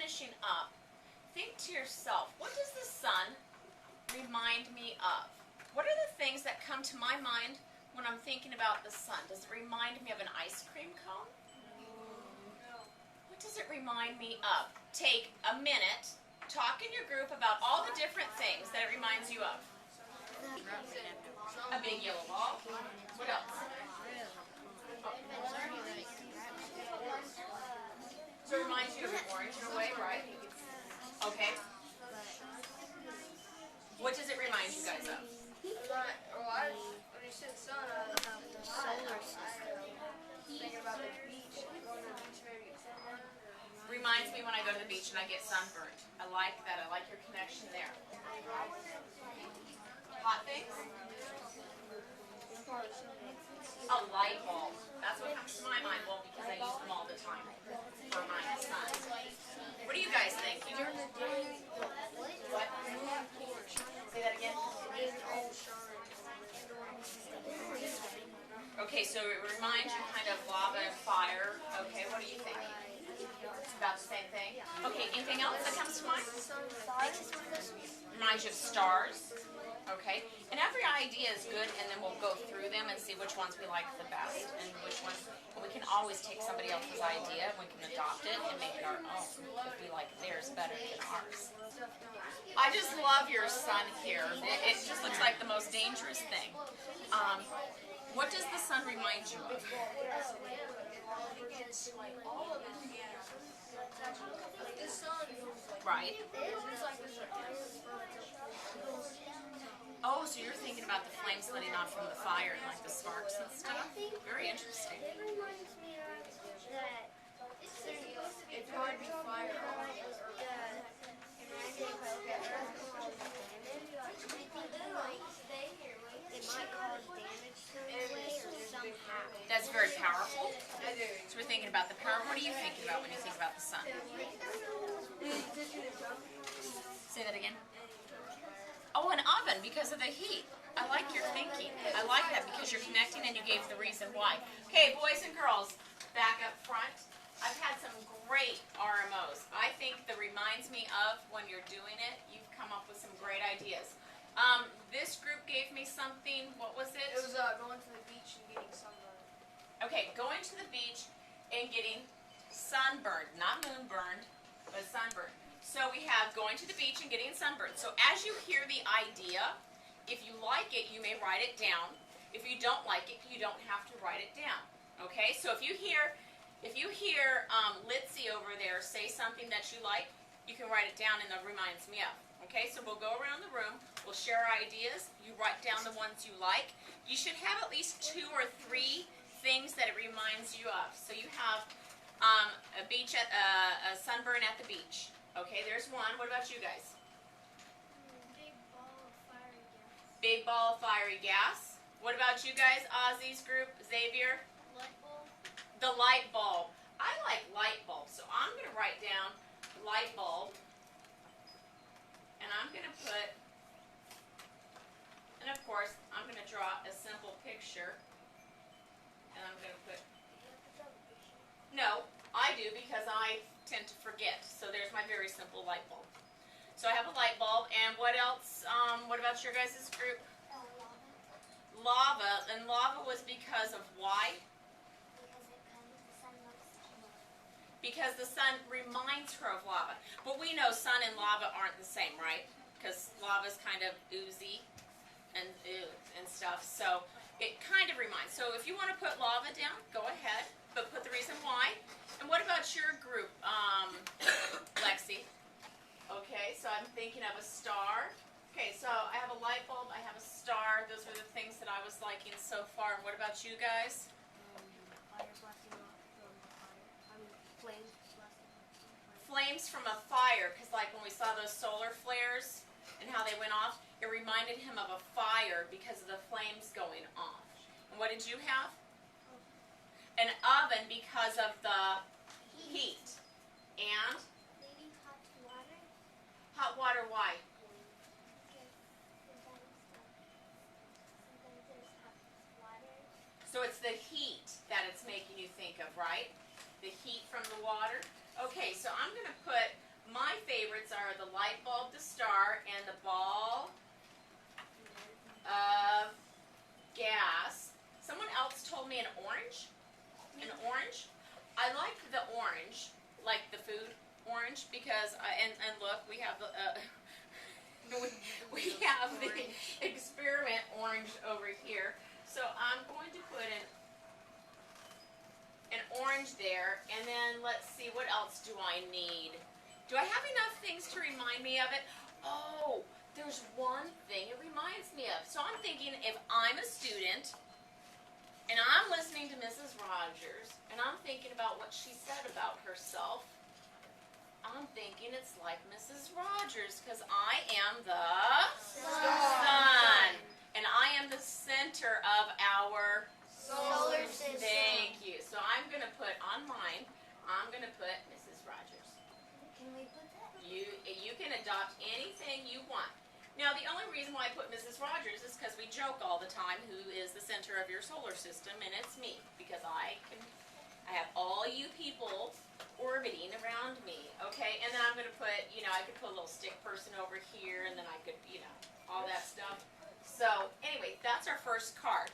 finishing up, think to yourself, what does the sun remind me of? What are the things that come to my mind when I'm thinking about the sun? Does it remind me of an ice cream cone? What does it remind me of? Take a minute, talk in your group about all the different things that it reminds you of. A big yellow ball. What else? So it reminds you of an orange in a way, right? Okay. What does it remind you guys of? When you said sun, I thinking about the beach. Going to the beach, maybe get sunburned. Reminds me when I go to the beach and I get sunburned. I like that. I like your connection there. Hot things? A light bulb. That's what comes to my mind. Well, because I use them all the time for my son. What do you guys think? What? Say that again. Okay, so it reminds you kind of lava and fire. Okay, what do you think? It's about the same thing. Okay, anything else that comes to mind? Reminds you of stars. Okay, and every idea is good, and then we'll go through them and see which ones we like the best, and which ones. And we can always take somebody else's idea, and we can adopt it and make it our own if we like theirs better than ours. I just love your sun here. It just looks like the most dangerous thing. What does the sun remind you of? Right. Oh, so you're thinking about the flames letting off from the fire and like the sparks and stuff? Very interesting. It reminds me of that It could be fire. it might cause damage to the way or somehow. That's very powerful. I do. So we're thinking about the power. What are you thinking about when you think about the sun? Say that again. Oh, an oven because of the heat. I like your thinking. I like that because you're connecting and you gave the reason why. Okay, boys and girls, back up front. I've had some great RMOs. I think that reminds me of when you're doing it, you've come up with some great ideas. This group gave me something, what was it? It was going to the beach and getting sunburned. Okay, going to the beach and getting sunburned, not moonburned, but sunburned. So we have going to the beach and getting sunburned. So as you hear the idea, if you like it, you may write it down. If you don't like it, you don't have to write it down. Okay, so if you hear Litzy over there say something that you like, you can write it down and it reminds me of. Okay, so we'll go around the room, we'll share our ideas, you write down the ones you like. You should have at least 2 or 3 things that it reminds you of. So you have a beach at a sunburn at the beach. Okay, there's one. What about you guys? Big ball of fiery gas. Big ball of fiery gas. What about you guys, Ozzy's group, Xavier? Light bulb. The light bulb. I like light bulbs, so I'm going to write down light bulb. And I'm going to put, and of course, I'm going to draw a simple picture. And I'm going to put, no, I do because I tend to forget. So there's my very simple light bulb. So I have a light bulb, and what else? What about your guys' group? Lava. Lava, and lava was because of why? Because the sun reminds her of lava. But we know sun and lava aren't the same, right? Because lava's kind of oozy and stuff. So it kind of reminds. So if you want to put lava down, go ahead. But put the reason why. And what about your group, Lexi? Okay, so I'm thinking of a star. Okay, so I have a light bulb, I have a star. Those are the things that I was liking so far. And what about you guys? Fire blasting off from the fire. Flames blasting off from the fire. Flames from a fire, because like when we saw those solar flares and how they went off, it reminded him of a fire because of the flames going off. And what did you have? An oven because of the heat. And Maybe hot water. hot water, why? Sometimes there's hot water. So it's the heat that it's making you think of, right? The heat from the water. Okay, so I'm going to put my favorites are the light bulb, the star, and the ball of gas. Someone else told me an orange. An orange. I like the orange, like the food orange, because and look, we have the we have the experiment orange over here. So I'm going to put an orange there, and then let's see, what else do I need? Do I have enough things to remind me of it? Oh, there's one thing it reminds me of. So I'm thinking, if I'm a student and I'm listening to Mrs. Rogers and I'm thinking about what she said about herself, I'm thinking it's like Mrs. Rogers, because I am the sun, and I am the center of our Solar system. Thank you. So I'm going to put on mine, I'm going to put Mrs. Rogers. Can we put that? You can adopt anything you want. Now, the only reason why I put Mrs. Rogers is because we joke all the time who is the center of your solar system, and it's me, because I have all you people orbiting around me, okay? And then I'm going to put, I could put a little stick person over here, and then I could, all that stuff. So, anyway, that's our first card.